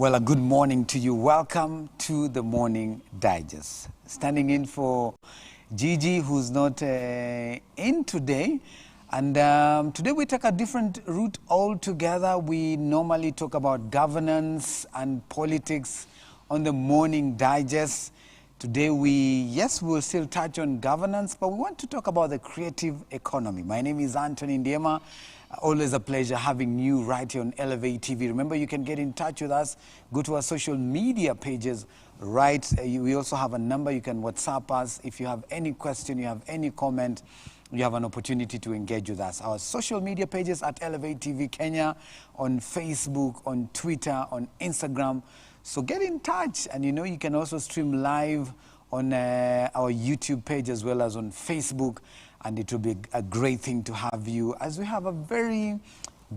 Well, a good morning to you. Welcome to the Morning Digest. Standing in for Gigi, who's not in today. And today we take a different route altogether. We normally talk about governance and politics on the Morning Digest. Today we'll still touch on governance, but we want to talk about the creative economy. My name is Ndiema. Always a pleasure having you right here on Elevate TV. Remember, you can get in touch with us. Go to our social media pages, right? We also have a number. You can WhatsApp us. If you have any question, you have any comment, you have an opportunity to engage with us. Our social media pages at Elevate TV Kenya, on Facebook, on Twitter, on Instagram. So get in touch. And you know, you can also stream live on our YouTube page as well as on Facebook. And it will be a great thing to have you as we have a very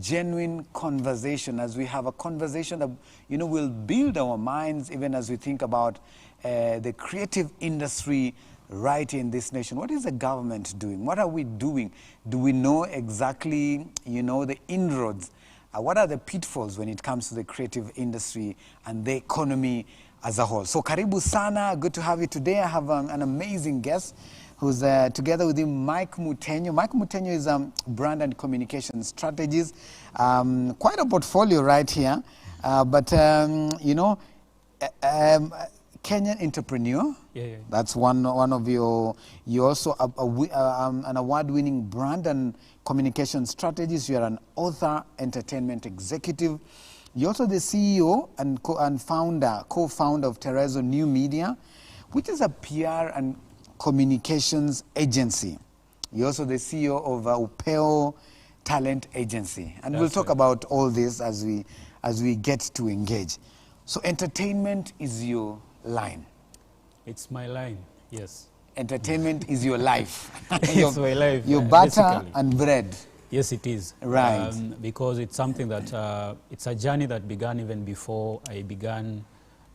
genuine conversation, as we have a conversation that, you know, will build our minds even as we think about the creative industry right in this nation. What is the government doing? What are we doing? Do we know exactly, you know, the inroads? What are the pitfalls when it comes to the creative industry and the economy as a whole? So karibu sana, good to have you today. I have an amazing guest who's together with him, Mike Mutenyo. Mike Mutenyo is a brand and communication strategist. Quite a portfolio right here. You know, Kenyan entrepreneur. Yeah. That's one of your. You're also an award-winning brand and communication strategist. You're an author, entertainment executive. You're also the CEO and co-founder of Terrazzo New Media, which is a PR and communications agency. You're also the CEO of Upeo Talent Agency. And we'll talk about all this as we get to engage. So entertainment is your line. It's my line, yes. Entertainment is your life. It's my life. Your butter basically. And bread. Yes, it is. Right. Because it's something that, it's a journey that began even before I began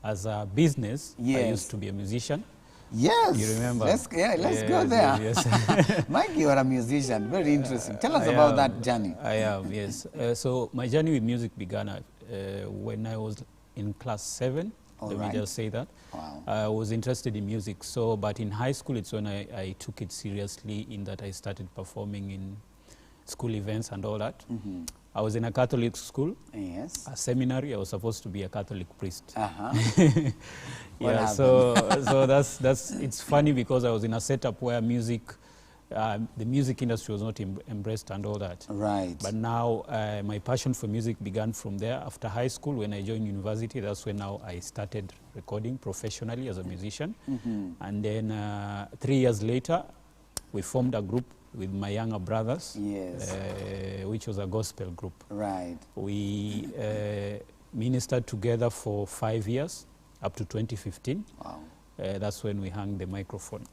as a business. Yes. I used to be a musician. Yes. You remember? Let's go there. Yes. Mike, you are a musician. Very interesting. Tell us about that journey. I am, yes. So my journey with music began when I was in class 7. Let me just say that. Wow. I was interested in music. But in high school, it's when I took it seriously, in that I started performing in school events and all that. Mm-hmm. I was in a Catholic school, yes. a seminary. I was supposed to be a Catholic priest. Yeah, so that's it's funny because I was in a setup where music, the music industry was not embraced and all that. Right. But now my passion for music began from there. After high school, when I joined university, that's when now I started recording professionally as a musician. Mm-hmm. And then 3 years later, we formed a group with my younger brothers, yes. Which was a gospel group. Right. We ministered together for 5 years, up to 2015. Wow. That's when we hung the microphone.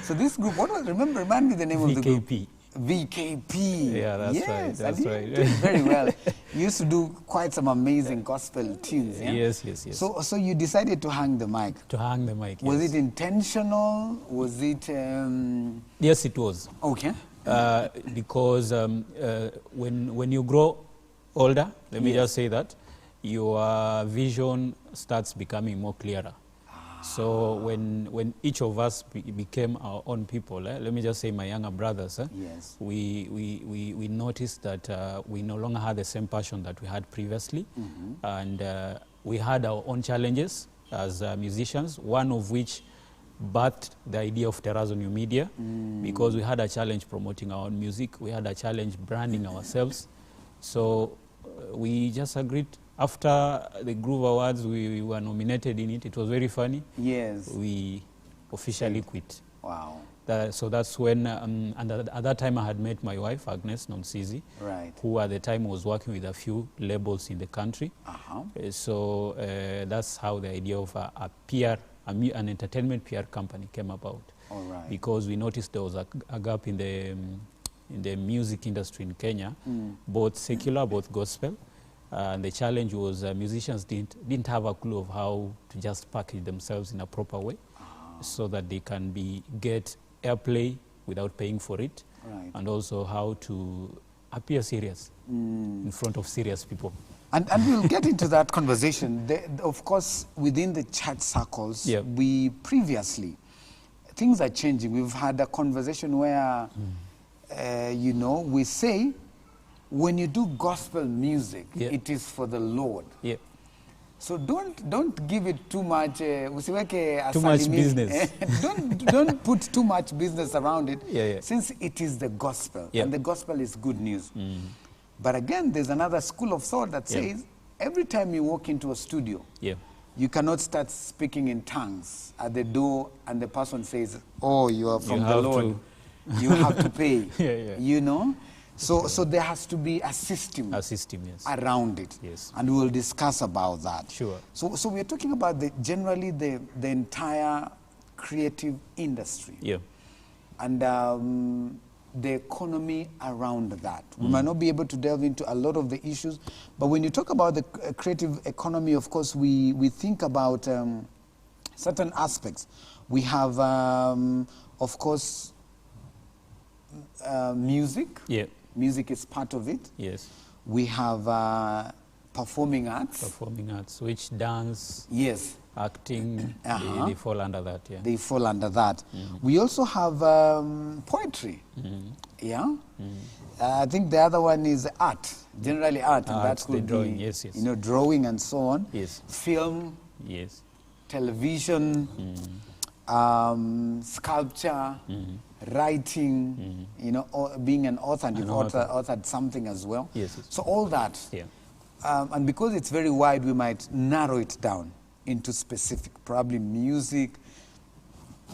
So this group, remind me the name of the group? VKP. VKP. Yeah, that's right. That's right. Did very well. You used to do quite some amazing gospel tunes. Yeah? Yes. So you decided to hang the mic. To hang the mic. Was yes. it intentional? Was it? Yes, it was. Okay. Because when you grow older, let me just say that, your vision starts becoming more clearer. So when each of us became our own people, let me just say my younger brothers, yes. we noticed that we no longer had the same passion that we had previously. Mm-hmm. And we had our own challenges as musicians, one of which birthed the idea of Terrazzo New Media, because we had a challenge promoting our own music. We had a challenge branding ourselves. So we just agreed. After the Groove Awards, we were nominated in it. It was very funny. Yes. We officially quit. Wow. So that's when, and at that time I had met my wife, Agnes Nonsizi, right. who at the time was working with a few labels in the country. So that's how the idea of a PR, an entertainment PR company came about. All right. Because we noticed there was a gap in the music industry in Kenya, both secular, both gospel. And the challenge was musicians didn't have a clue of how to just package themselves in a proper way, so that they can get airplay without paying for it, right. and also how to appear serious in front of serious people. And we'll get into that conversation. Of course, within the church circles, Yep. we previously, things are changing. We've had a conversation where, you know, we say, when you do gospel music, Yep. it is for the Lord. Yeah. So don't give it too much. Usiweke Too much asali mingi. business. don't put too much business around it. Yeah. Since it is the gospel, Yep. and the gospel is good news. But again, there's another school of thought that Yep. says every time you walk into a studio, Yeah. you cannot start speaking in tongues at the door, and the person says, "Oh, you are from You the have Lord. You have to pay." Yeah. You know. So there has to be a system A system, yes. around it. Yes. And we will discuss about that. Sure. So we're talking about generally the entire creative industry. Yeah. And the economy around that. We might not be able to delve into a lot of the issues, but when you talk about the creative economy, of course, we think about certain aspects. We have, of course, music. Yeah. Music is part of it. Yes. We have performing arts. Performing arts, which dance, Yes, acting, Uh-huh. they fall under that, yeah. they fall under that. We also have poetry. Yeah. I think the other one is art, generally art, and that Art, the could drawing, be, yes, yes. you know, drawing and so on. Yes. Film, Yes. television, sculpture, writing, you know, being an author, and you've authored something as well. Yes, yes. So all that. Yeah. And because it's very wide, we might narrow it down into specific, probably music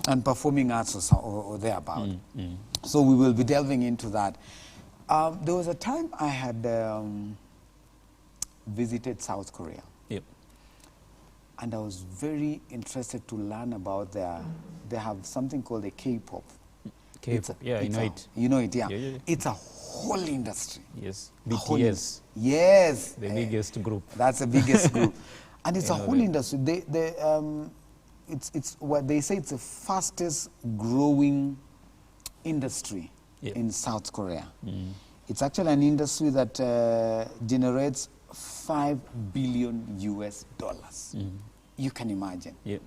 and performing arts or thereabout. So we will be delving into that. There was a time I had visited South Korea, Yep. and I was very interested to learn about they have something called the K-pop. K-pop, yeah, you know it. You know it, yeah. Yeah. It's a whole industry. Yes. A whole BTS, Yes. the biggest group. That's the biggest group. And it's a know whole that. industry. It's what they say, it's the fastest growing industry Yeah. in South Korea. It's actually an industry that generates $5 billion US. You can imagine. Yeah.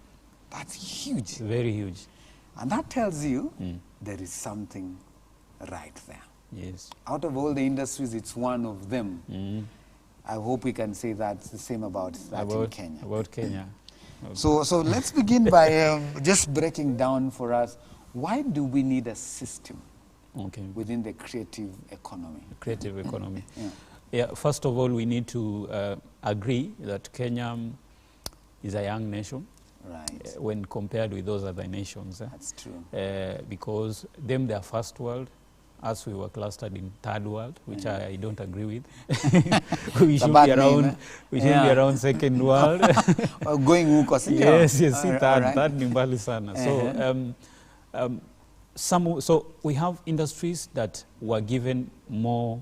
That's huge. Very huge. And that tells you there is something right there. Yes. Out of all the industries, it's one of them. I hope we can say that's the same about that in Kenya. About Kenya. So let's begin by just breaking down for us, why do we need a system Okay. within the creative economy? Creative economy. Yeah. Yeah, first of all, we need to agree that Kenya is a young nation Right. when compared with those other nations. That's true. Because them, they are first world, us we were clustered in third world, which I don't agree with. we should bad be name, around. eh? We should Yeah. be around second world. Going huko, si ndio? Yes, si All third. right. Third ni mbali sana. So we have industries that were given more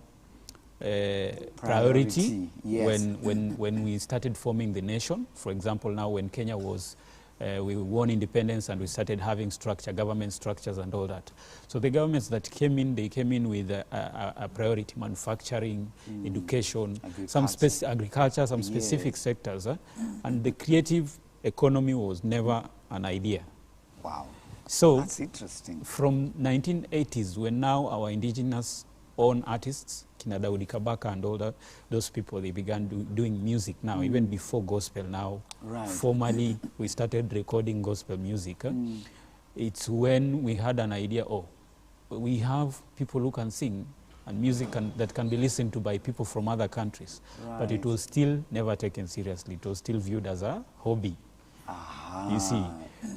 priority yes. when we started forming the nation. For example, now when Kenya was, we won independence and we started having government structures and all that. So the governments that came in, they came in with a priority: manufacturing, education, agriculture, some specific sectors. And the creative economy was never an idea. Wow. So That's interesting. from 1980s, when now our indigenous own artists, Kina Daudi Kabaka and all that, those people, they began doing music now, even before gospel now. Right. Formally, we started recording gospel music. It's when we had an idea, we have people who can sing and music that can be listened to by people from other countries. But it Right. was still never taken seriously. It was still viewed as a hobby. You see.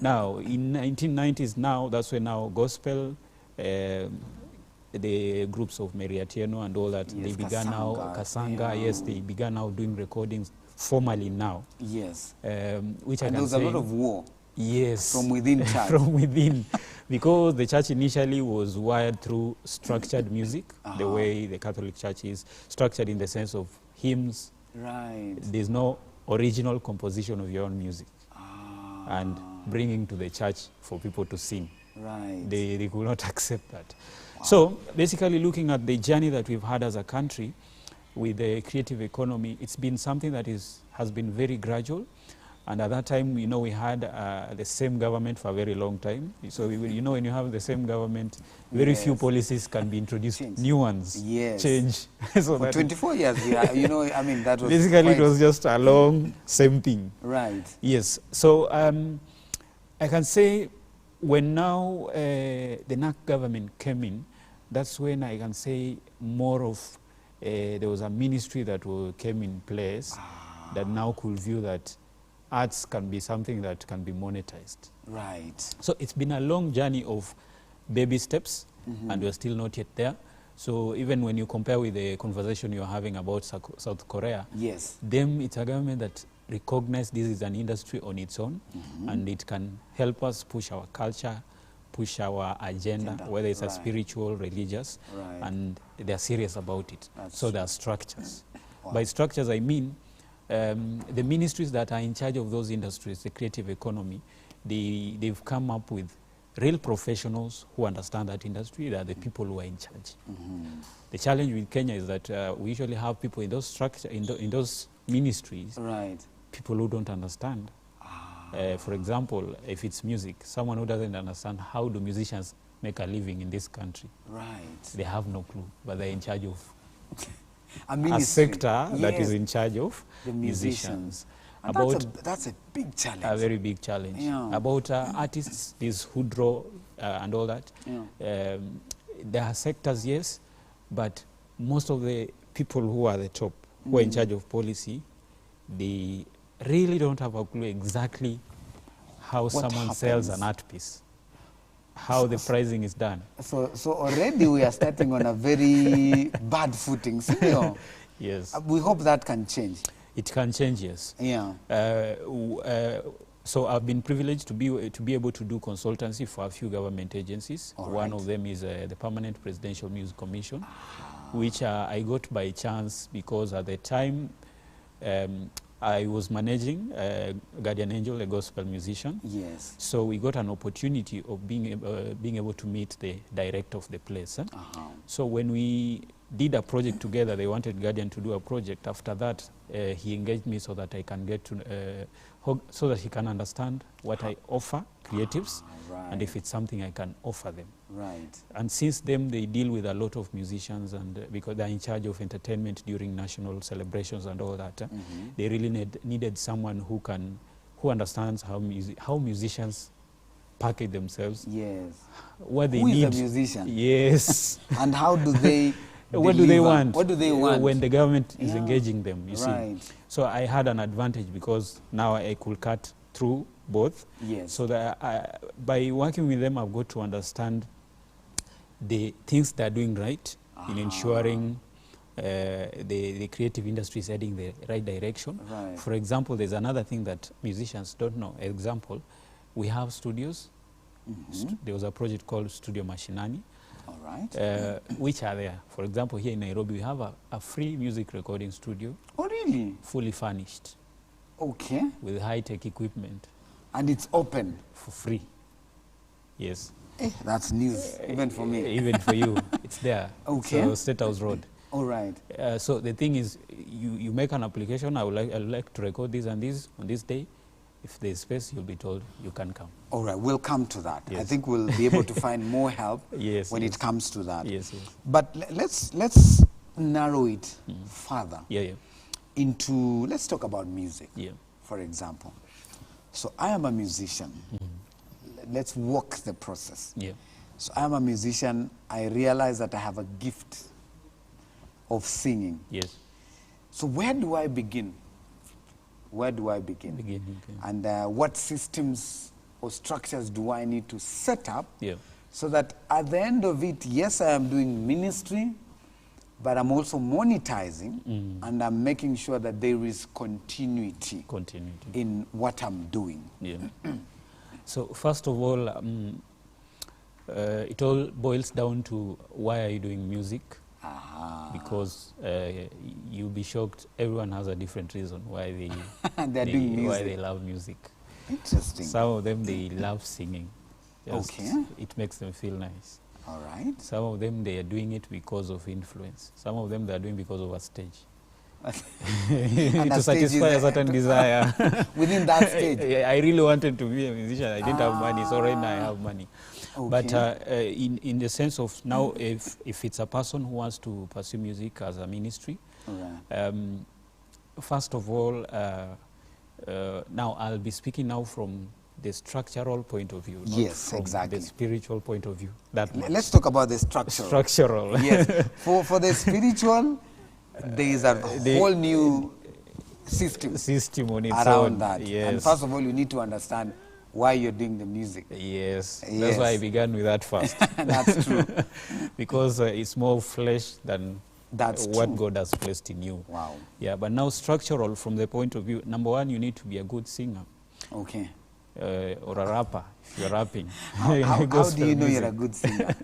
Now, in 1990s now, that's when now gospel, the groups of Meriatieno and all that, Yes, they began Kasanga, yes, they began now doing recordings formally now. Yes. Which I And can there was say, a lot of war yes, from within church. from within. Because the church initially was wired through structured music, the way the Catholic Church is structured in the sense of hymns. Right. There's no original composition of your own music. And bringing to the church for people to sing. Right. They could not accept that. So basically looking at the journey that we've had as a country, with the creative economy, it's been something that has been very gradual. And at that time, you know, we had the same government for a very long time. So, you know, when you have the same government, very few policies can be introduced. Change. New ones change. So for 24 years, you know, I mean, that was basically it was just a long same thing. Right. Yes. So I can say when now the NAC government came in, that's when I can say more of there was a ministry that came in place that now could view that arts can be something that can be monetized. Right. So it's been a long journey of baby steps, and we're still not yet there. So even when you compare with the conversation you're having about South Korea, yes, them, it's a government that recognizes this is an industry on its own, and it can help us push our culture, push our agenda, whether it's a spiritual, religious, and they're serious about it. So there are structures. By structures, I mean the ministries that are in charge of those industries, the creative economy, they've come up with real professionals who understand that industry. They are the people who are in charge. The challenge with Kenya is that we usually have people in those structures, in those ministries, people who don't understand. For example, if it's music, someone who doesn't understand how do musicians make a living in this country. They have no clue, but they're in charge of a sector that is in charge of the musicians. That's a big challenge. A very big challenge. About artists, these who draw and all that. There are sectors, yes, but most of the people who are the top, who are in charge of policy, they really don't have a clue exactly how someone sells an art piece, how the pricing is done. So already we are starting on a very bad footing. So, yes. We hope that can change. It can change, yes. So I've been privileged to be able to do consultancy for a few government agencies. One of them is the Permanent Presidential Music Commission, which I got by chance because at the time I was managing Guardian Angel, a gospel musician. Yes. So we got an opportunity of being able to meet the director of the place. So when we did a project together, they wanted Guardian to do a project. After that, he engaged me so that I can get to, so that he can understand what I offer creatives, and if it's something I can offer them. And since then, they deal with a lot of musicians, and because they're in charge of entertainment during national celebrations and all that, they really needed someone who understands how musicians package themselves. Yes. What they who need. Is a musician? Yes. And how do they? What do they want? What do they want? When the government is engaging them, you see. So I had an advantage because now I could cut through both. Yes. So that by working with them, I've got to understand the things they're doing right in ensuring the creative industry is heading the right direction. For example, there's another thing that musicians don't know. Example, we have studios. There was a project called Studio Mashinani. Which are there. For example, here in Nairobi, we have a free music recording studio. Oh, really? Fully furnished. Okay. With high-tech equipment. And it's open? For free. Yes. That's news, even for me. Even for you. It's there. Okay. So, State House Road. All right. So the thing is, you make an application, I would like to record this and this on this day. If there's space, you'll be told you can come. All right, we'll come to that. Yes. I think we'll be able to find more help when it comes to that. Yes. But let's narrow it further into, let's talk about music, for example. So I am a musician. Let's walk the process. So I am a musician. I realize that I have a gift of singing. Yes. So where do I begin? Where do I begin? And what systems or structures do I need to set up so that at the end of it, yes, I am doing ministry, but I'm also monetizing and I'm making sure that there is continuity in what I'm doing. So first of all, it all boils down to why are you doing music? Because you'll be shocked. Everyone has a different reason why they love music. Interesting. Some of them, they love singing. It makes them feel nice. All right. Some of them, they are doing it because of influence. Some of them, they are doing because of a stage. To satisfy a certain desire. Within that stage. I really wanted to be a musician. I didn't have money, so right now I have money. Okay. But in the sense of now, if it's a person who wants to pursue music as a ministry, first of all, now I'll be speaking now from the structural point of view, not from exactly. the spiritual point of view. Let's talk about the structural. Structural. Yes. For the spiritual, there is a whole new system on its around own. that. Yes. And first of all, you need to understand why you're doing the music. Yes. Yes. That's why I began with that first. That's true. Because it's more flesh than what God has placed in you. Wow. Yeah, but now structural from the point of view, number one, you need to be a good singer. Okay. Or a rapper, if you're rapping. How do you know you're a good singer?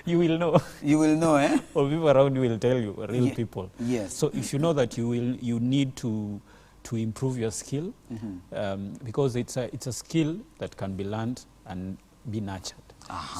You will know. You will know, eh? Or people around you will tell you, real people. Yes. So if you know that you need to improve your skill, because it's a skill that can be learned and be nurtured.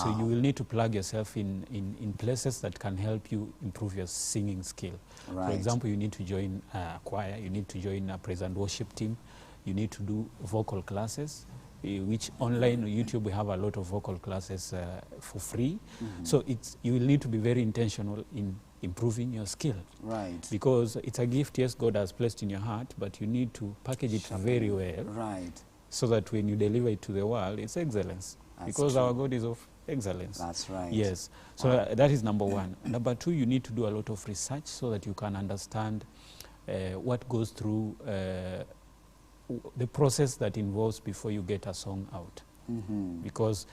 So you will need to plug yourself in places that can help you improve your singing skill. Right. For example, you need to join a choir, you need to join a praise and worship team, you need to do vocal classes, which online on YouTube we have a lot of vocal classes for free. So you will need to be very intentional in improving your skill. Right. Because it's a gift, yes, God has placed in your heart, but you need to package it very well. Right. So that when you deliver it to the world, it's excellence. That's because true. our God is of excellence. That's right. Yes. So that is number one. Number two, you need to do a lot of research so that you can understand what goes through the process that involves before you get a song out. Because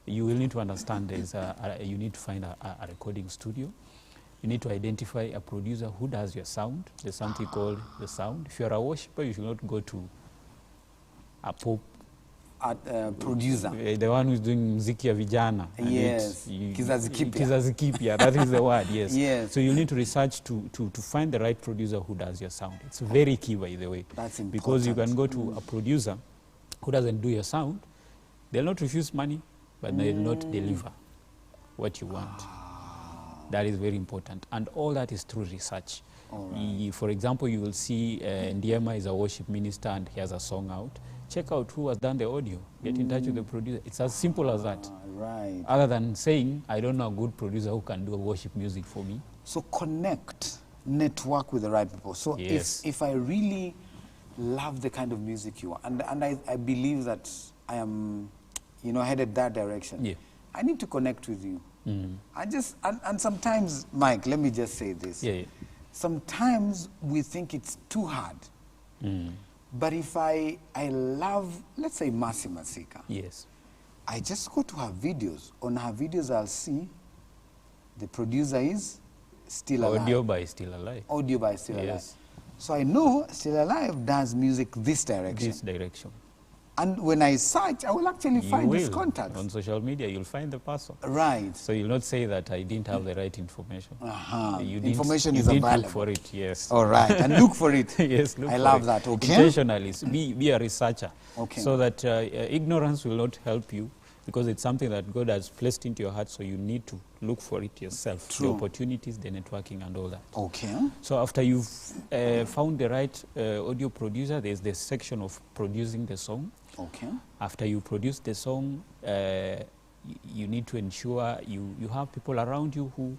you will need to understand you need to find a recording studio. You need to identify a producer who does your sound. There's something called the sound. If you're a worshiper, you should not go to a pop producer. The one who's doing muziki ya vijana. Yes. Kizazi kipya. Kizazi kipya, that is the word, yes. Yes. So you need to research to find the right producer who does your sound. It's very key, by the way. That's important. Because you can go to a producer who doesn't do your sound, they'll not refuse money, but they'll not deliver what you want. That is very important. And all that is through research. Right. For example, you will see Ndiema is a worship minister and he has a song out. Check out who has done the audio. Get in touch with the producer. It's as simple as that. Right. Other than saying, I don't know a good producer who can do a worship music for me. So network with the right people. So if I really love the kind of music you are, and I believe that I am, headed that direction, I need to connect with you. And sometimes, Mike, let me just say this. Sometimes we think it's too hard. But if I love, let's say, Mercy Masika. Yes. I just go to her videos. On her videos, I'll see the producer is still alive. Audio by Still Alive. Audio by Still Alive. So I know Still Alive does music this direction. This direction. And when I search, I will actually find his contact. On social media, you'll find the person. Right. So you'll not say that I didn't have the right information. Information is available. Look for it, yes. All right, and look for it. Yes, look for it. I love that, okay. Intentionally, be a researcher. Okay. So that ignorance will not help you, because it's something that God has placed into your heart, so you need to look for it yourself. True. The opportunities, the networking and all that. Okay. So after you've found the right audio producer, there's the section of producing the song. Okay. After you produce the song, you need to ensure you have people around you who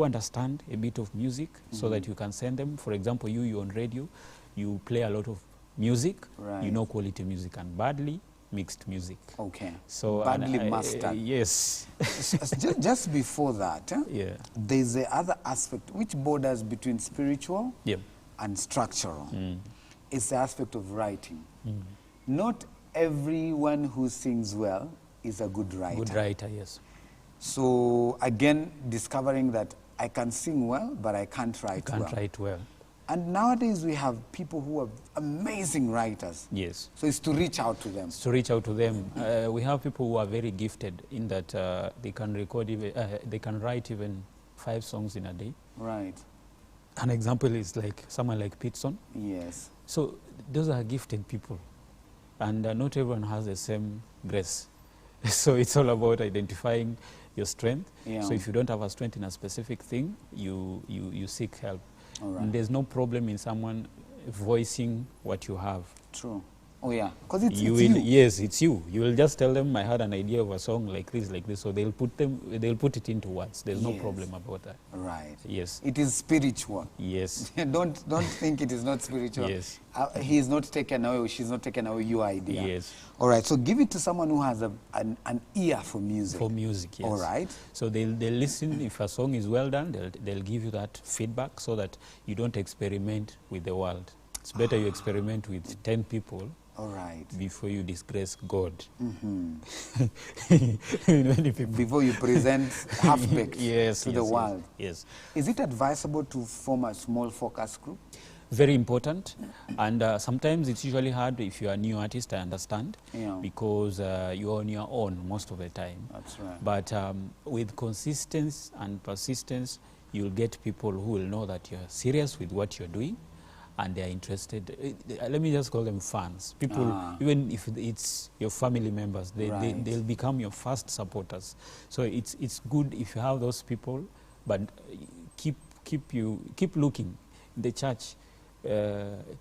understand a bit of music, so that you can send them. For example, you're on radio, you play a lot of music, you know quality music and badly mixed music. Okay. So badly mastered. Yes. just before that, there's the other aspect which borders between spiritual and structural. It's the aspect of writing. Not everyone who sings well is a good writer. Good writer, yes. So again, discovering that I can sing well, but I can't write well. Can't write well. And nowadays we have people who are amazing writers. Yes. So it's to reach out to them. To reach out to them. We have people who are very gifted in that they can record even, they can write even 5 songs in a day. Right. An example is like someone like Pitson. Yes. So those are gifted people. And not everyone has the same grace. So it's all about identifying your strength. Yeah. So if you don't have a strength in a specific thing, you seek help. All right. And there's no problem in someone voicing what you have. True. Oh yeah, because it's You you. will, yes, it's you. You will just tell them, I had an idea of a song like this, so they'll put it into words. There's no Yes. problem about that. Right. Yes. It is spiritual. Yes. don't think it is not spiritual. Yes. He is not taken away, or she's not taken away your idea. Yes. All right. So give it to someone who has an ear for music. For music, yes. All right. So they'll listen. If a song is well done, they'll give you that feedback so that you don't experiment with the world. It's better you experiment with 10 people. All right. Before you disgrace God. Mm-hmm. Before you present half-baked yes, to the world. Yes. Is it advisable to form a small focus group? Very important. And sometimes it's usually hard if you're a new artist, I understand, because you're on your own most of the time. That's right. But with consistency and persistence, you'll get people who will know that you're serious with what you're doing, and they're interested. Let me just call them fans. People, even if it's your family members, they'll become your first supporters. So it's good if you have those people, but keep looking in the church.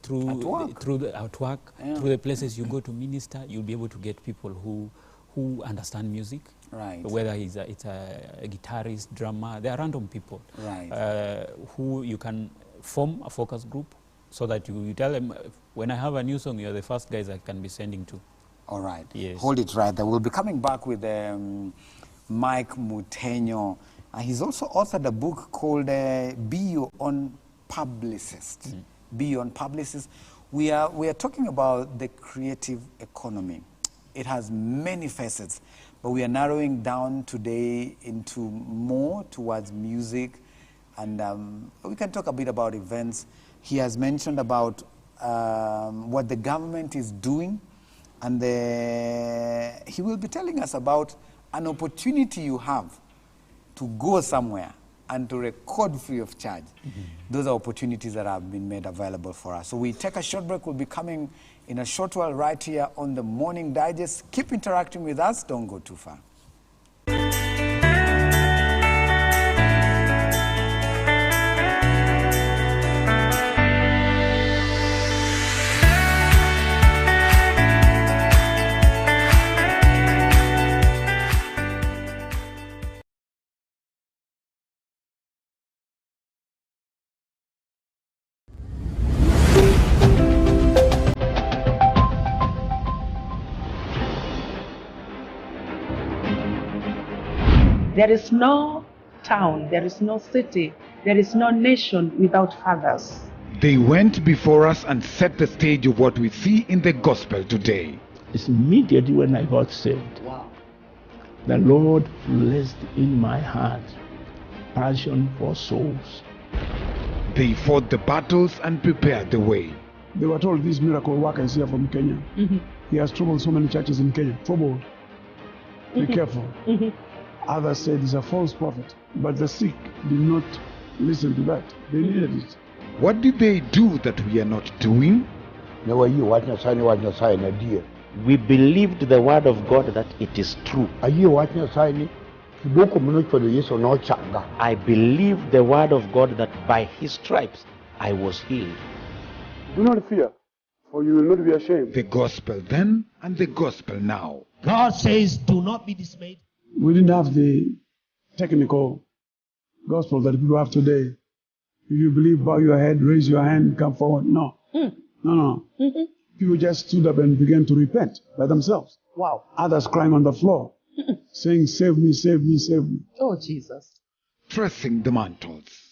Through at work, through the places you go to minister, you'll be able to get people who understand music. Right. Whether it's a guitarist, drummer, they are random people. Right. Who you can form a focus group so that you tell them, when I have a new song, you're the first guys I can be sending to. All right. Yes. Hold it right there. We'll be coming back with Mike Mutenyo. He's also authored a book called Be Your Own Publicist. Be Your Own Publicist. We are talking about the creative economy. It has many facets, but we are narrowing down today into more towards music, and we can talk a bit about events. He has mentioned about what the government is doing, and he will be telling us about an opportunity you have to go somewhere and to record free of charge. Those are opportunities that have been made available for us. So we take a short break. We'll be coming in a short while right here on the Morning Digest. Keep interacting with us. Don't go too far. There is no town, there is no city, there is no nation without fathers. They went before us and set the stage of what we see in the gospel today. It's immediately when I got saved. Wow. The Lord placed in my heart passion for souls. They fought the battles and prepared the way. They were told this miracle worker is here from Kenya. He has troubled so many churches in Kenya. Troubled. Be careful. Others said he's a false prophet, but the sick did not listen to that. They needed it. What did they do that we are not doing? We believed the word of God that it is true. I believe the word of God that by his stripes I was healed. Do not fear, for you will not be ashamed. The gospel then and the gospel now. God says, do not be dismayed. We didn't have the technical gospel that people have today. If you believe, bow your head, raise your hand, come forward. No. No. People just stood up and began to repent by themselves. Wow. Others crying on the floor, saying, save me, save me, save me. Oh, Jesus. Pressing the mantles.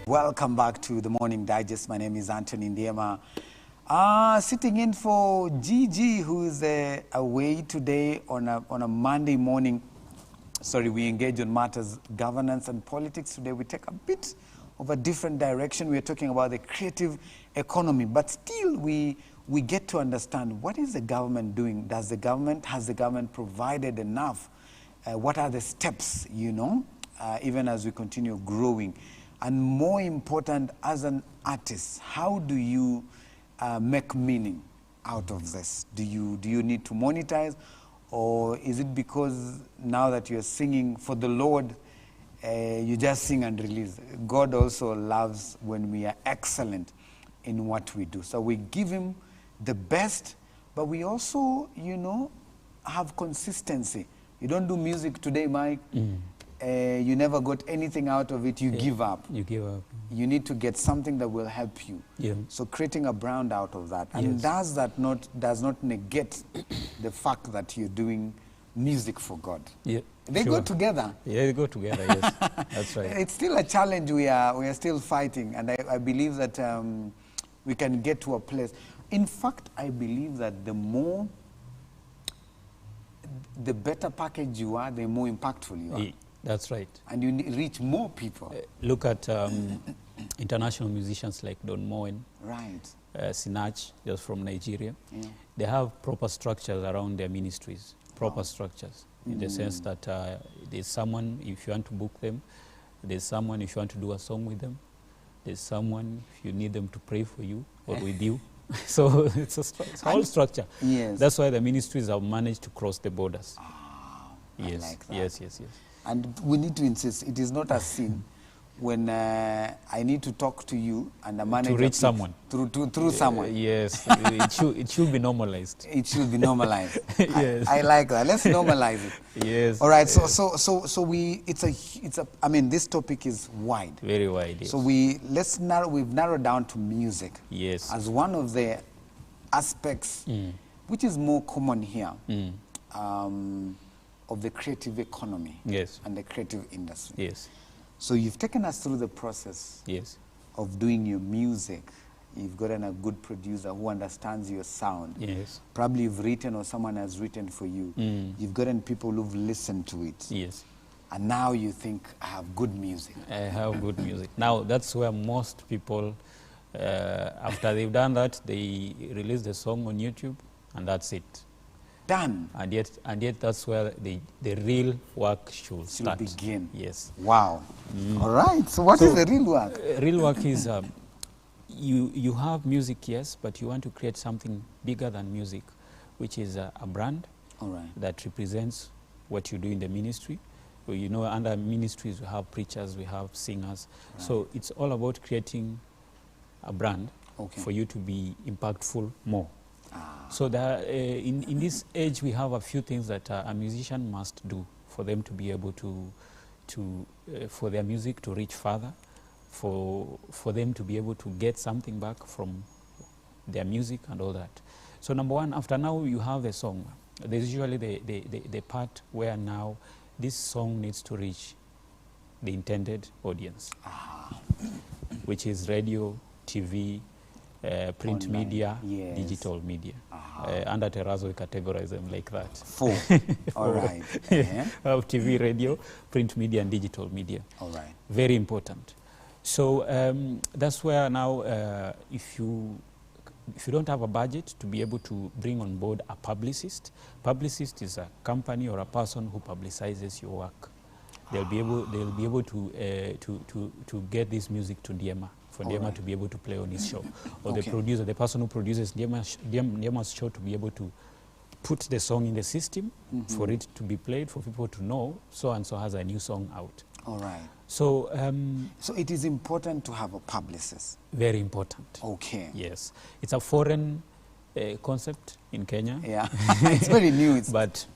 Welcome back to the Morning Digest. My name is Ndiema. Sitting in for Gigi, who is away today on a Monday morning. Sorry, we engage on matters governance and politics. Today we take a bit of a different direction. We are talking about the creative economy, but still we get to understand, what is the government doing? Has the government provided enough? What are the steps, even as we continue growing? And more important, as an artist, how do you make meaning out of this? Do you need to monetize, or is it because now that you're singing for the Lord, you just sing and release? God also loves when we are excellent in what we do. So we give him the best, but we also, have consistency. You don't do music today, Mike. You never got anything out of it, you give up. You give up. You need to get something that will help you. Yeah. So creating a brand out of that. And does not negate the fact that you're doing music for God. Yeah. They go together. Yeah, they go together, yes. That's right. It's still a challenge we are still fighting, and I believe that we can get to a place. In fact, I believe that the better package you are, the more impactful you are. That's right. And you reach more people. Look at international musicians like Don Moen, Right. Sinach, just from Nigeria. Yeah. They have proper structures around their ministries, proper structures, in the sense that there's someone, if you want to book them, there's someone if you want to do a song with them, there's someone if you need them to pray for you or with you. So it's a whole structure. Yes. That's why the ministries have managed to cross the borders. Yes, I like that. yes. And we need to insist, it is not a sin when I need to talk to you and a manager... To reach someone. Through someone. Yes, it should be normalized. It should be normalized. Yes. I like that. Let's normalize it. Yes. All right, this topic is wide. Very wide, yes. So we've narrowed down to music. Yes. As one of the aspects which is more common here. Of the creative economy. Yes. And the creative industry. Yes. So you've taken us through the process of doing your music. You've gotten a good producer who understands your sound. Yes. Probably you've written or someone has written for you. You've gotten people who've listened to it. Yes. And now you think, I have good music. I have good music. Now, that's where most people, after they've done that, they release the song on YouTube, and that's it. Done. And yet that's where the real work should start. Begin. Yes. Wow. All right. So what is the real work? Real work is you have music, yes, but you want to create something bigger than music, which is a brand that represents what you do in the ministry. Well, under ministries we have preachers, we have singers. Right. So it's all about creating a brand for you to be impactful more. So that in this age we have a few things that a musician must do for them to be able to for their music to reach further, for them to be able to get something back from their music and all that. So number one, after now you have the song, there's usually the part where now this song needs to reach the intended audience, which is radio, TV, print online media, digital media. Under Terrazzo, we categorize them like that. 4. All right. Of TV, radio, print media, and digital media. All right. Very important. So that's where now, if you don't have a budget to be able to bring on board a publicist is a company or a person who publicizes your work. They'll be able to get this music to Ndiema, for Ndiema to be able to play on his show, or the person who produces Ndiema's show to be able to put the song in the system for it to be played, for people to know so and so has a new song out. All right. So so it is important to have a publicist. Very important. Okay. Yes, it's a foreign concept in Kenya. Yeah, it's very new. But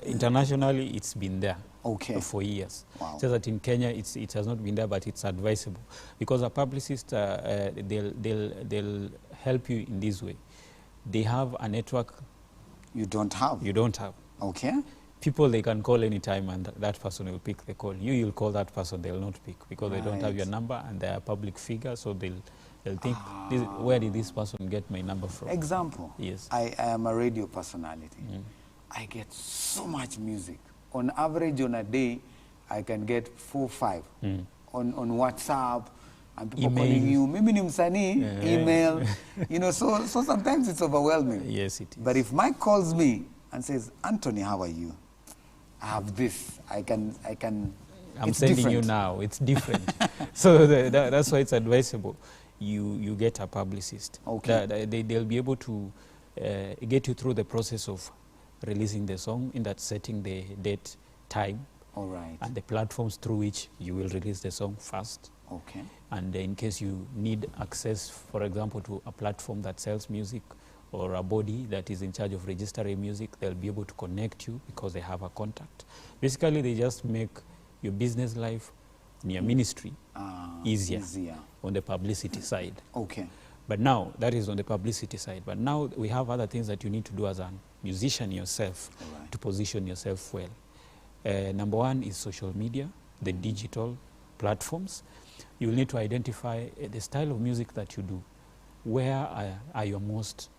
internationally, it's been there. For years. Wow. So that in Kenya it has not been there, but it's advisable because a publicist they'll help you in this way. They have a network you don't have. You don't have. Okay. People they can call anytime and that person will pick the call. You'll call that person, they'll not pick because they don't have your number and they're a public figure, so They'll think, where did this person get my number from? Example. Yes. I am a radio personality. I get so much music. On average, on a day, I can get 4 or 5 on WhatsApp. And people calling you, maybe ni msanii, email, you know, so sometimes it's overwhelming. Yes, it is. But if Mike calls me and says, Anthony, how are you? I have this, I can I'm sending different. you now, it's different. So that's why it's advisable. You get a publicist. Okay. They'll be able to get you through the process of releasing the song, in that setting the date, time, All right. and the platforms through which you will release the song first. Okay. And in case you need access, for example, to a platform that sells music or a body that is in charge of registering music, they'll be able to connect you because they have a contact. Basically, they just make your business life and your ministry easier on the publicity side. Okay. But now, that is on the publicity side. But now we have other things that you need to do as a musician yourself to position yourself well. Number one is social media, the digital platforms. You will need to identify the style of music that you do. Where are your most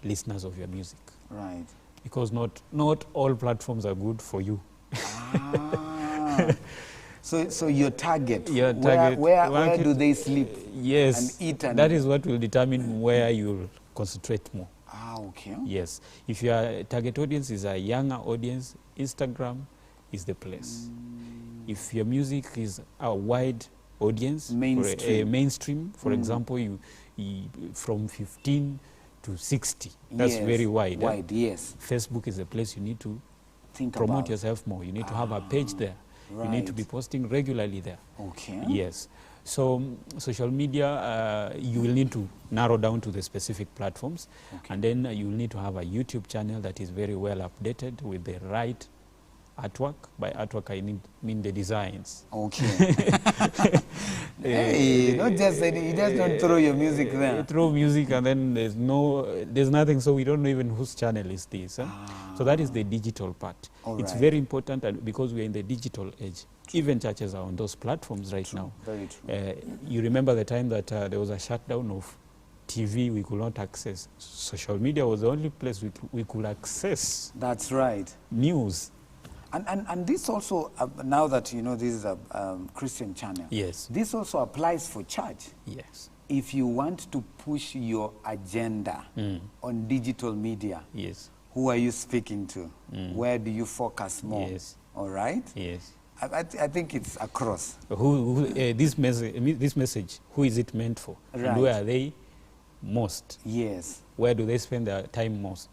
listeners of your music? Right. Because not all platforms are good for you. So your target, Your target where do they sleep? Yes, and eat and that is what will determine where you'll concentrate more. Okay. Yes, if your target audience is a younger audience, Instagram is the place. If your music is a wide audience, mainstream, for example, you from 15 to 60, that's very wide. Wide, yes. Facebook is a place you need to Think promote about. yourself more. You need to have a page there. Right. You need to be posting regularly there. Okay. Yes. So social media, you will need to narrow down to the specific platforms. Okay. And then you will need to have a YouTube channel that is very well updated with the right artwork. By artwork, I mean the designs. Okay. Hey, not just any, you just don't throw your music there. Throw music and then there's nothing, so we don't know even whose channel is this. So that is the digital part. It's very important, and because we're in the digital age. Even churches are on those platforms right now. Very true. You remember the time that there was a shutdown of TV, we could not access. Social media was the only place we could access. That's right. News. And this also, now that you know this is a Christian channel, Yes. this also applies for church. Yes. If you want to push your agenda on digital media, Yes. who are you speaking to? Where do you focus more? Yes. All right? Yes. I think it's across. This message, who is it meant for? Right. And where are they most? Yes. Where do they spend their time most?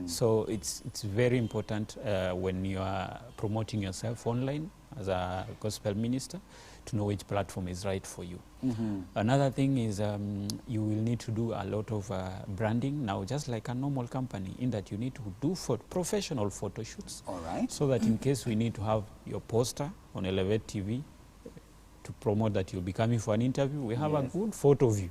So it's very important when you are promoting yourself online as a gospel minister to know which platform is right for you. Another thing is you will need to do a lot of branding now, just like a normal company, in that you need to do professional photo shoots. All right. So that in case we need to have your poster on Elevate TV to promote that you'll be coming for an interview, we have a good photo of you.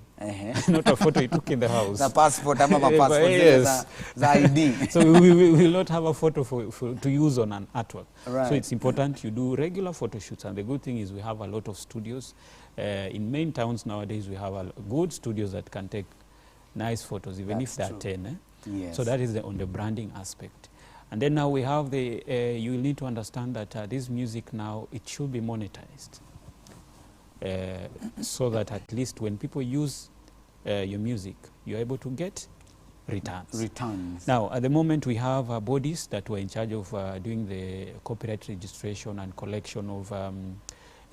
Not a photo you took in the house. The passport, I'm a passport. Yes. The ID. So we will not have a photo to use on an artwork. Right. So it's important you do regular photo shoots. And the good thing is we have a lot of studios. In main towns nowadays, we have good studios that can take nice photos, even if they're 10. Yes. So that is on the branding aspect. And then now we have you will need to understand that this music now, it should be monetized. So that at least when people use your music, you're able to get returns. Now, at the moment, we have bodies that were in charge of doing the copyright registration and collection of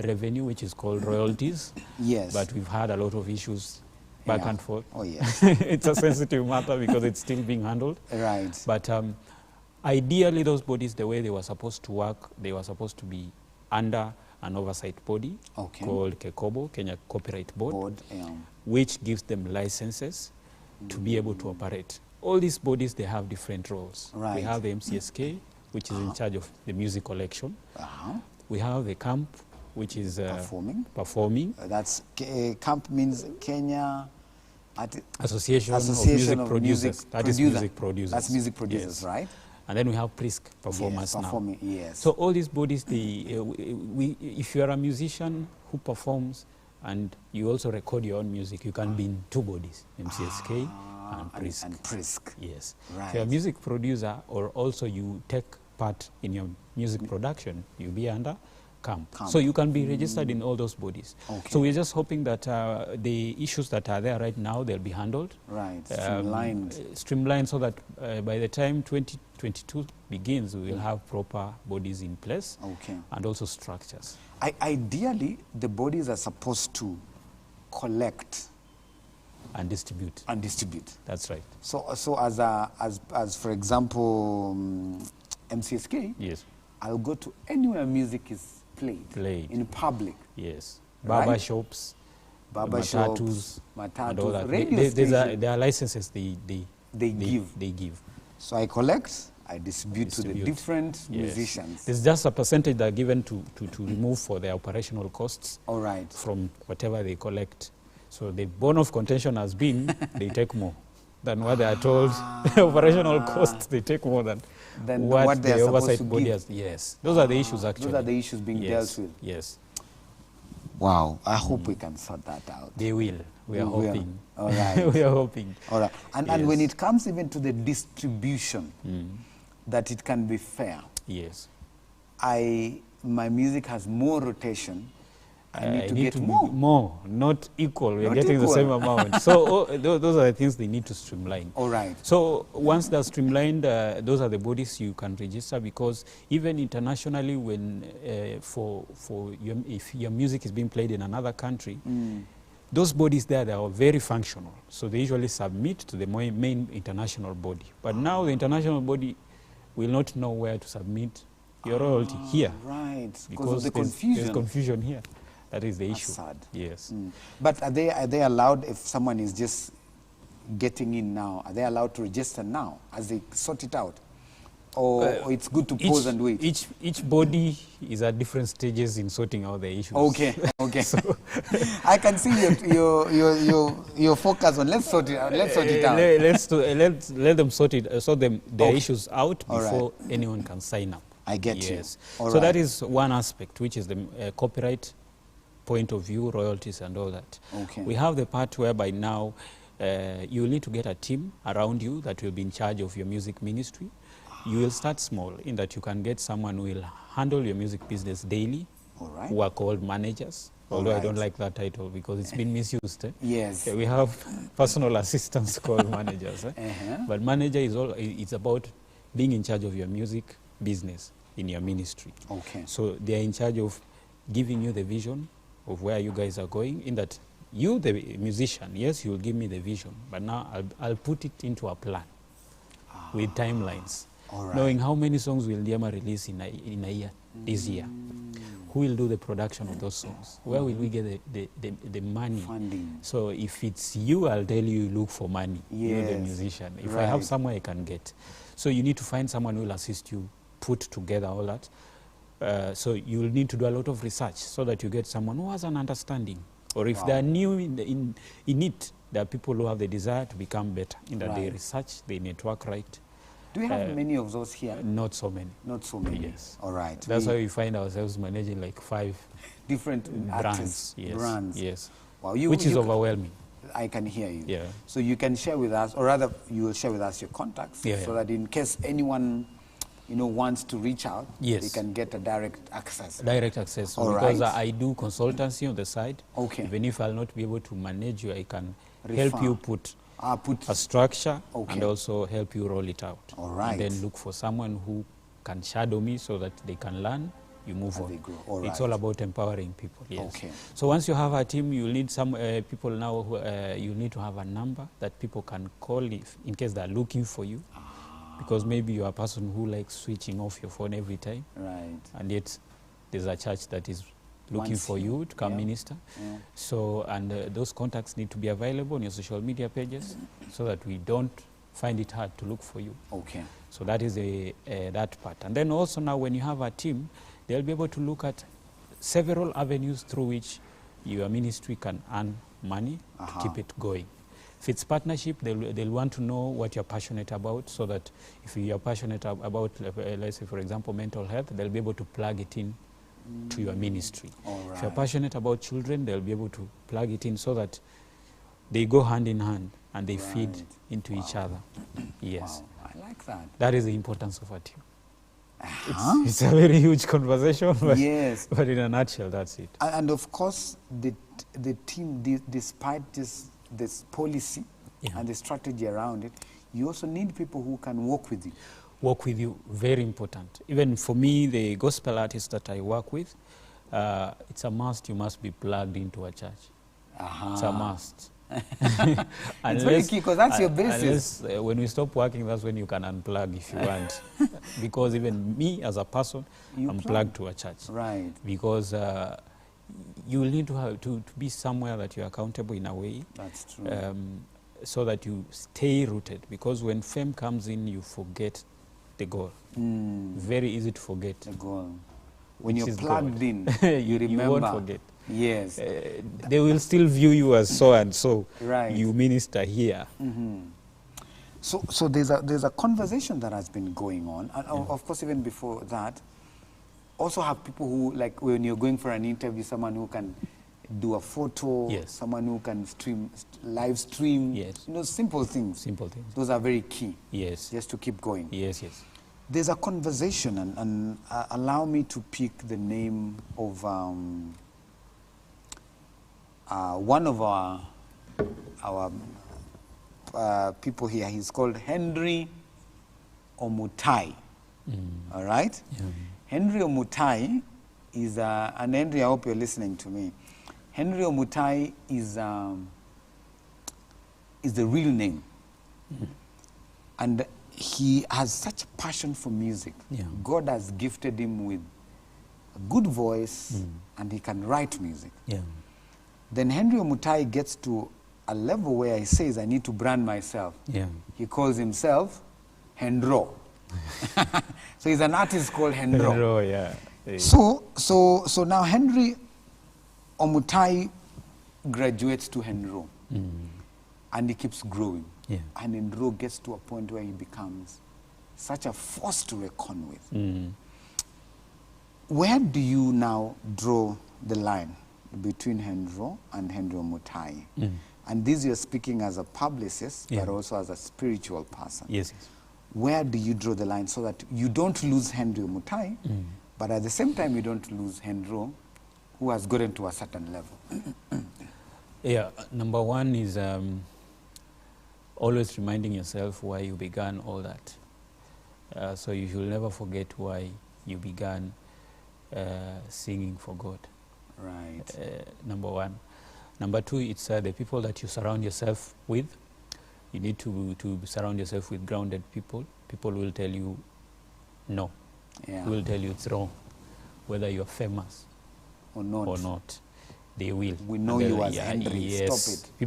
revenue, which is called royalties. Yes. But we've had a lot of issues back and forth. Oh, yes. It's a sensitive matter because it's still being handled. Right. But ideally, those bodies, the way they were supposed to work, they were supposed to be under an oversight body called KECOBO, Kenya Copyright Board, which gives them licenses to be able to operate. All these bodies, they have different roles. Right. We have the MCSK, which is in charge of the music collection. We have the CAMP, which is performing. That's CAMP means Kenya Association of Music Producers. That is music producers. That's music producers, yes. right? And then we have PRISC, performers now. Yes. So all these bodies, if you are a musician who performs and you also record your own music. You can be in two bodies, MCSK and Prisk. And Prisk. Yes. Right. If you're a music producer or also you take part in your music production, you'll be under camp. So you can be registered in all those bodies. Okay. So we're just hoping that the issues that are there right now, they'll be handled. Right, streamlined. Streamlined so that by the time 2022 begins, we will have proper bodies in place. Okay. And also structures. Ideally, the bodies are supposed to collect and distribute. And distribute. That's right. So as for example, MCSK. Yes. I'll go to anywhere music is played. In public. Yes. Right? Barber shops, matatus, and all that. Radio there are licenses they give. So I collect, I distribute to the different musicians. There's just a percentage that are given to remove for their operational costs. All right. From whatever they collect. So the bone of contention has been they take more than what they are told. Operational costs, they take more than what the oversight body has. Yes. Those are the issues actually. Those are the issues being dealt with. Yes. Wow. I hope we can sort that out. They will. We are hoping. All right. We are hoping. All right. And when it comes even to the distribution, that it can be fair. Yes. My music has more rotation. I need to get more. More, not equal. We're getting the same amount. So those are the things they need to streamline. All right. So once they're streamlined, those are the bodies you can register, because even internationally, when if your music is being played in another country, those bodies there, they are very functional. So they usually submit to the main international body. But now the international body will not know where to submit your royalty here. Right. Because of the confusion. There's confusion here. That is the That's issue. Sad. Yes. But are they allowed, if someone is just getting in now, are they allowed to register now as they sort it out? Or it's good to pause and wait? Each body is at different stages in sorting out the issues. Okay, okay. So I can see your focus on let's sort it out. Let's sort it out. Let them sort their issues out before anyone can sign up. I get you. Yes. So that is one aspect, which is the copyright point of view, royalties and all that. Okay. We have the part whereby now you will need to get a team around you that will be in charge of your music ministry. You will start small in that you can get someone who will handle your music business daily, who are called managers. Although I don't like that title because it's been misused. Yes. We have personal assistants called managers. But manager it's about being in charge of your music business in your ministry. Okay. So they are in charge of giving you the vision of where you guys are going, in that you, the musician, yes, you will give me the vision, but now I'll put it into a plan with timelines. Knowing how many songs will Ndiema release in a year, this year. Who will do the production of those songs? Where will we get the money? Funding. So if it's you, I'll tell you, look for money, you the musician. If I have somewhere I can get. So you need to find someone who will assist you, put together all that. So you'll need to do a lot of research so that you get someone who has an understanding. Or if they are new in it, there are people who have the desire to become better, in that they research, they network right. Do we have many of those here? Not so many. Not so many. Yes. All right. That's why we find ourselves managing like 5 different brands. Yes. Brands. Yes. Wow. Which is overwhelming. I can hear you. Yeah. So you can share with us, or rather, you will share with us your contacts, so that in case anyone, wants to reach out, they can get a direct access. Direct access. So because I do consultancy on the side. Okay. Even if I'll not be able to manage you, I can help you put put a structure and also help you roll it out. All right. And then look for someone who can shadow me so that they can learn, you move on. They grow. All it's all about empowering people. Yes. Okay. So once you have a team, you'll need some people now who, you need to have a number that people can call if, in case they're looking for you. Because maybe you're a person who likes switching off your phone every time. Right. And yet there's a church that is looking for you to come minister. Yeah. So, and those contacts need to be available on your social media pages so that we don't find it hard to look for you. Okay. So that is that part. And then also now when you have a team, they'll be able to look at several avenues through which your ministry can earn money to keep it going. If it's partnership, they'll want to know what you're passionate about, so that if you're passionate about, let's say, for example, mental health, they'll be able to plug it in to your ministry. All If you're right. passionate about children, they'll be able to plug it in so that they go hand in hand and they feed Right. into each other. Yes. Wow, I like that. That is the importance of a team. Huh? It's a very huge conversation, but, Yes. but in a nutshell, that's it. And of course, the team, despite this policy Yeah. and the strategy around it, you also need people who can work with you. Work with you, very important. Even for me, the gospel artists that I work with, it's a must. You must be plugged into a church. It's a must. It's very key because that's your basis. Unless, when we stop working, that's when you can unplug if you want. Because even me as a person, You I'm plug. plugged to a church. Right. Because you will need to have to be somewhere that you're accountable in a way. That's true. So that you stay rooted. Because when fame comes in, you forget the goal. Very easy to forget. The goal. When which you're is plugged God. in, you remember. won't forget. Yes. They will still view you as so and so. Right. You minister here. So there's a conversation that has been going on, and of course even before that, also have people who, like when you're going for an interview, someone who can do a photo, Yes. someone who can live stream, Yes. simple things. Simple things. Those are very key, Yes. just to keep going. Yes, yes. There's a conversation, and allow me to pick the name of one of our people here. He's called Henry Omutai. All right? Yeah. Henry Omutai is, and Henry, I hope you're listening to me. Henry Omutai is the real name. And he has such a passion for music. Yeah. God has gifted him with a good voice, and he can write music. Yeah. Then Henry Omutai gets to a level where he says, I need to brand myself. Yeah. He calls himself Hendro. So he's an artist called Hendro. Hendro, yeah. So now Henry Omutai graduates to Hendro, and he keeps growing. Yeah. And Hendro gets to a point where he becomes such a force to reckon with. Where do you now draw the line between Hendro and Henry Omutai? And this you're speaking as a publicist, Yeah. but also as a spiritual person. Yes, yes. Where do you draw the line so that you don't lose Henry Omutai, but at the same time you don't lose Hendro, who has gotten to a certain level? Yeah, number one is always reminding yourself why you began all that. So you should never forget why you began singing for God. Right. Number one. Number two, it's the people that you surround yourself with. You need to surround yourself with grounded people. People will tell you no. Yeah. Will tell you it's wrong, whether you're famous Or not. or not. They will. We know And you they'll- as Henry. Yes. Stop it.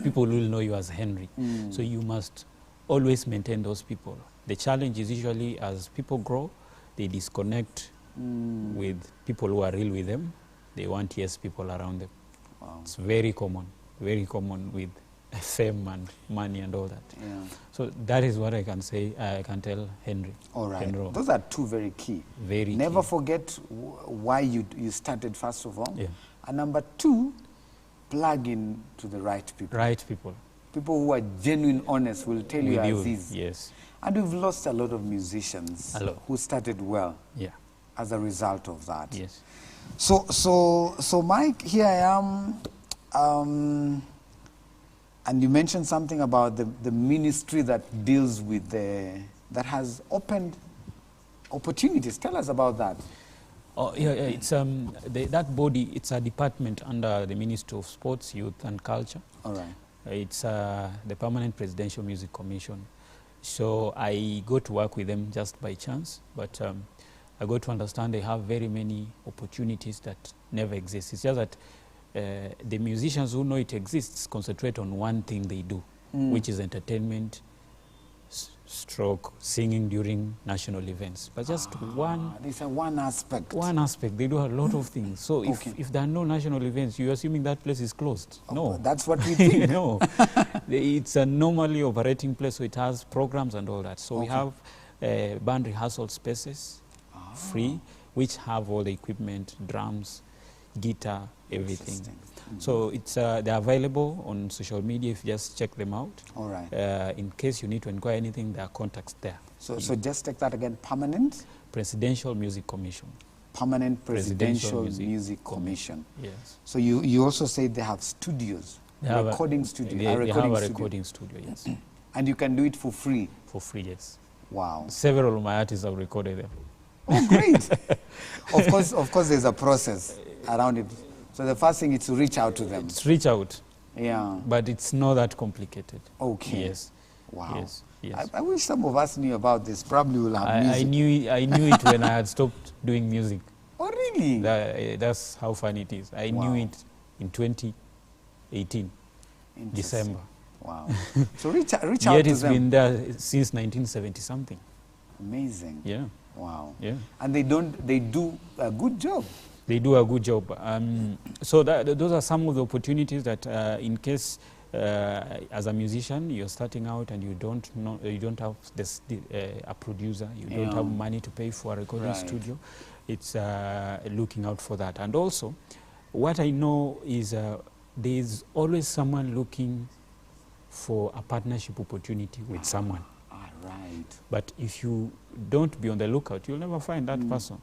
People will know you as Henry. So you must always maintain those people. The challenge is usually as people grow, they disconnect with people who are real with them. They want yes people around them. Wow. It's very common with fame and money and all that. Yeah. So that is what I can say. I can tell Henry. All right. Henry. Those are two very key. Very Never key. forget why you started, first of all. Yeah. And number two, plug in to the right people. Right people. People who are genuine, honest, will tell you With as you. is. Yes. And we've lost a lot of musicians A lot. who started well Yeah. as a result of that. Yes. So Mike, here I am, and you mentioned something about the ministry that deals with that has opened opportunities. Tell us about that. Oh, yeah, it's that body. It's a department under the Ministry of Sports, Youth and Culture. All right. It's the Permanent Presidential Music Commission. So I go to work with them just by chance, but I got to understand they have very many opportunities that never exist. It's just that the musicians who know it exists concentrate on one thing they do, which is entertainment, stroke singing during national events. But just This is one aspect. one aspect. They do a lot of things. So Okay. if there are no national events, you're assuming that place is closed. No. That's what we think. No. It's a normally operating place, so it has programs and all that. So we have band rehearsal spaces, free. which have all the equipment, drums, guitar, everything. Interesting. So it's they're available on social media if you just check them out. All right. In case you need to inquire anything, there are contacts there. So just take that again. Permanent? Presidential Music Commission. Permanent Presidential Music Commission. Yes. So you also say they have studios, They have recording studio. They have a recording studio, yes. And you can do it for free. For free, yes. Wow. Several of my artists have recorded them. Oh, great. Of course, there's a process around it. So the first thing is to reach out to them. It's reach out. Yeah. But it's not that complicated. Okay. Yes. Wow. Yes. Yes. I wish some of us knew about this. Probably we'll have music. I knew it when I had stopped doing music. Oh, really? That's how funny it is. I knew it in 2018, December. Wow. So reach out Yet to them. it's been there since 1970 something. Amazing. Yeah. Wow. Yeah. And they do a good job. They do a good job. So those are some of the opportunities that, in case as a musician you're starting out and you don't have a producer, you don't have money to pay for a recording studio, it's looking out for that. And also, what I know is there's always someone looking for a partnership opportunity with someone. Right. But if you don't be on the lookout, you'll never find that person.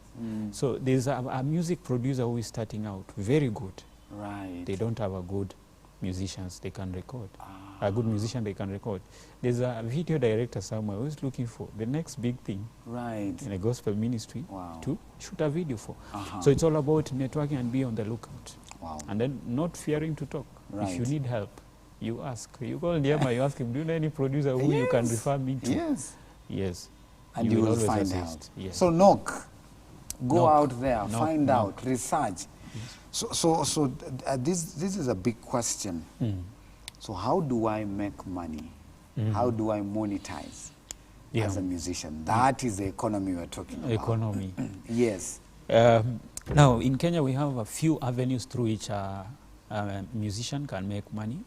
So there's a music producer who is starting out, very good. Right. They don't have a good musicians they can record. A good musician they can record. There's a video director somewhere who's looking for the next big thing in a gospel ministry to shoot a video for. So it's all about networking and be on the lookout. Wow. And then not fearing to talk. Right. If you need help, you ask. You call Ndiema, you ask him, do you know any producer who you can refer me to? Yes. Yes. And you will always find assist. out. Yes. So knock. Go Knock. out there, Knock, find knock. out, research. So this is a big question. So how do I make money? How do I monetize as a musician? That is the economy we're talking about. Economy. Yes. Now, in Kenya, we have a few avenues through which a musician can make money.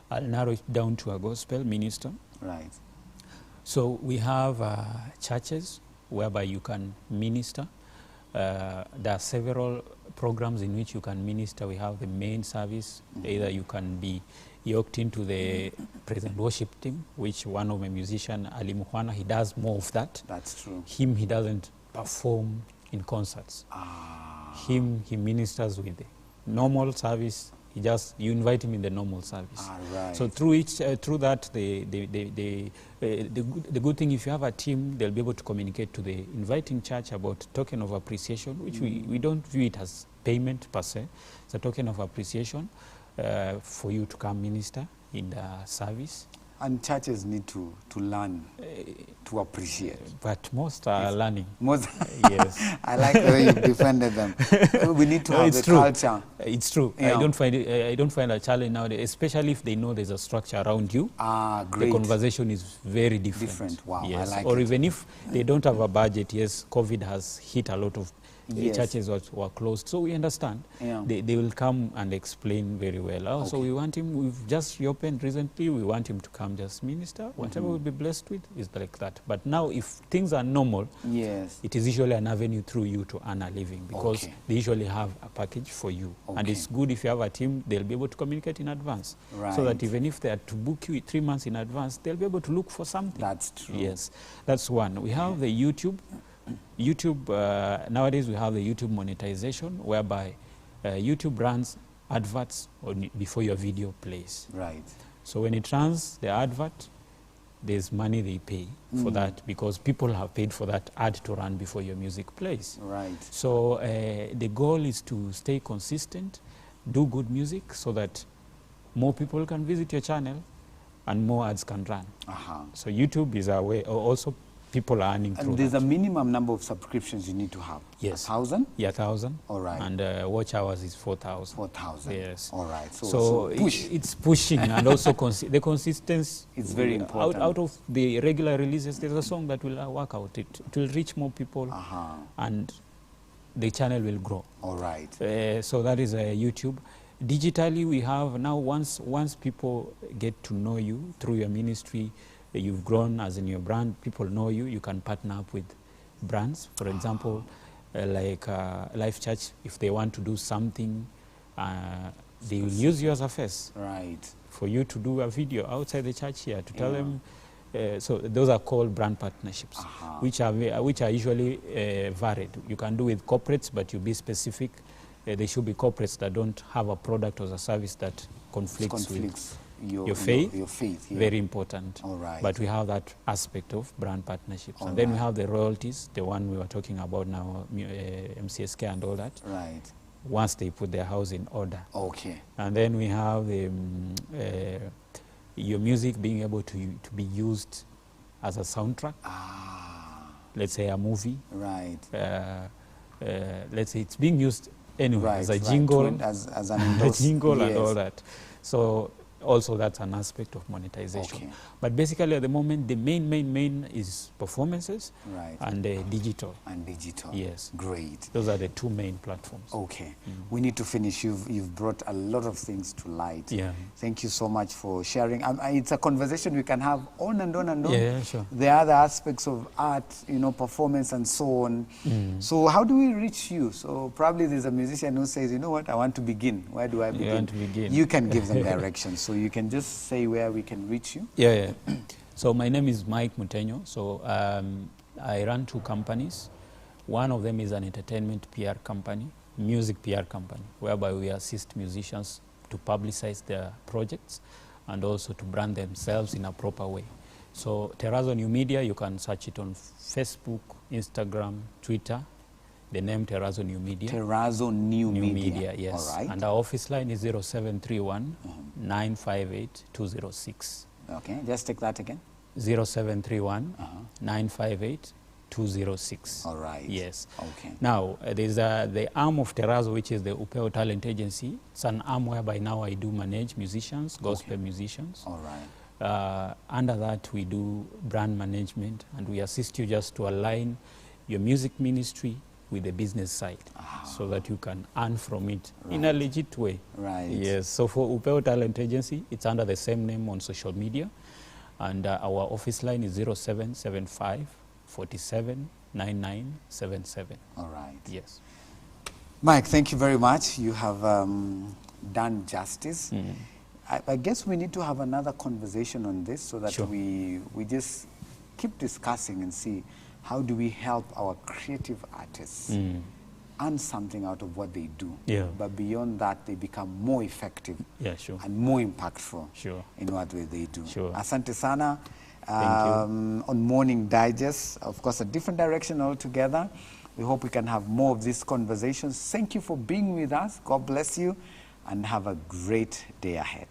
I'll narrow it down to a gospel minister. Right. So we have churches whereby you can minister. There are several programs in which you can minister. We have the main service. Either you can be yoked into the praise and worship team, which one of my musicians, Ali Muhwana, he does more of that. That's true. He doesn't perform in concerts. He ministers with the normal service. You invite him in the normal service. Right. So through that, the good thing, if you have a team, they'll be able to communicate to the inviting church about token of appreciation, which we don't view it as payment per se. It's a token of appreciation for you to come minister in the service. And churches need to learn to appreciate. But most are learning. Most. Yes. I like the way you defended them. We need to have the culture. It's true. Yeah. I don't find a challenge nowadays, especially if they know there's a structure around you. Great. The conversation is very different. Wow, yes. I like or it. Even if they don't have a budget, yes, COVID has hit a lot of churches were closed. So we understand. Yeah. They will come and explain very well. So we want him, we've just reopened recently, we want him to come just minister. Whatever we'll be blessed with is like that. But now if things are normal, it is usually an avenue through you to earn a living because they usually have a package for you. And it's good if you have a team, they'll be able to communicate in advance. Right. So that even if they are to book you 3 months in advance, they'll be able to look for something. That's true. Yes, that's one. We have the YouTube. Nowadays we have the YouTube monetization whereby YouTube runs adverts before your video plays. Right. So when it runs the advert, there's money they pay for that because people have paid for that ad to run before your music plays. Right. So the goal is to stay consistent, do good music so that more people can visit your channel and more ads can run. So YouTube is a way also people are earning through there's that. a minimum number of subscriptions you need to have. Yes. 1,000? Yeah, 1,000. All right. And watch hours is 4,000. 4,000. Yes. All right. So it's pushing and also the consistency. It's very important. Out of the regular releases, there's a song that will work out. It will reach more people and the channel will grow. All right. So that is YouTube. Digitally, we have now once people get to know you through your ministry, you've grown as in your brand, people know you, you can partner up with brands. For example, like Life Church, if they want to do something, they will use you as a face. Right. For you to do a video outside the church here to tell them. So those are called brand partnerships, which are usually varied. You can do with corporates, but you be specific. They should be corporates that don't have a product or a service that conflicts with your faith. Your faith, yeah. Very important. All right. But we have that aspect of brand partnerships. All and then we right. have the royalties, the one we were talking about now, MCSK and all that. Right. Once they put their house in order. Okay. And then we have your music being able to be used as a soundtrack. Let's say a movie. Right. Let's say it's being used anyway, Right, as a right. jingle, As an a jingle yes. and all that. So also that's an aspect of monetization. Okay. But basically at the moment, the main is performances Right. and digital. And digital. Yes. Great. Those are the two main platforms. Okay. We need to finish. You've brought a lot of things to light. Yeah. Thank you so much for sharing. It's a conversation we can have on and on and on. Yeah, sure. There are other aspects of art, performance and so on. So how do we reach you? So probably there's a musician who says, you know what, I want to begin. Where do I begin? You want to begin. You can give them direction. So you can just say where we can reach you. Yeah. So my name is Mike Mutenyo. So I run two companies. One of them is an entertainment PR company, music PR company, whereby we assist musicians to publicize their projects and also to brand themselves in a proper way. So Terrazzo New Media, you can search it on Facebook, Instagram, Twitter. The name Terrazzo New Media. Terrazzo New Media. Yes. All right. And our office line is 0731 958 206. Okay, just take that again. 0731 958 206. All right. Yes. Okay. Now, there's the arm of Terrazzo, which is the Upeo Talent Agency. It's an arm whereby now I do manage musicians, gospel musicians. All right. Under that, we do brand management, and we assist you just to align your music ministry with the business side so that you can earn from it in a legit way. Right. Yes. So for Upeo Talent Agency, it's under the same name on social media. And our office line is 0775 47 9977. All right. Yes. Mike, thank you very much. You have done justice. I guess we need to have another conversation on this so that we just keep discussing and see how do we help our creative artists earn something out of what they do. Yeah. But beyond that, they become more effective and more impactful in what way they do. Asante sana. On Morning Digest, of course, a different direction altogether. We hope we can have more of these conversations. Thank you for being with us. God bless you, and have a great day ahead.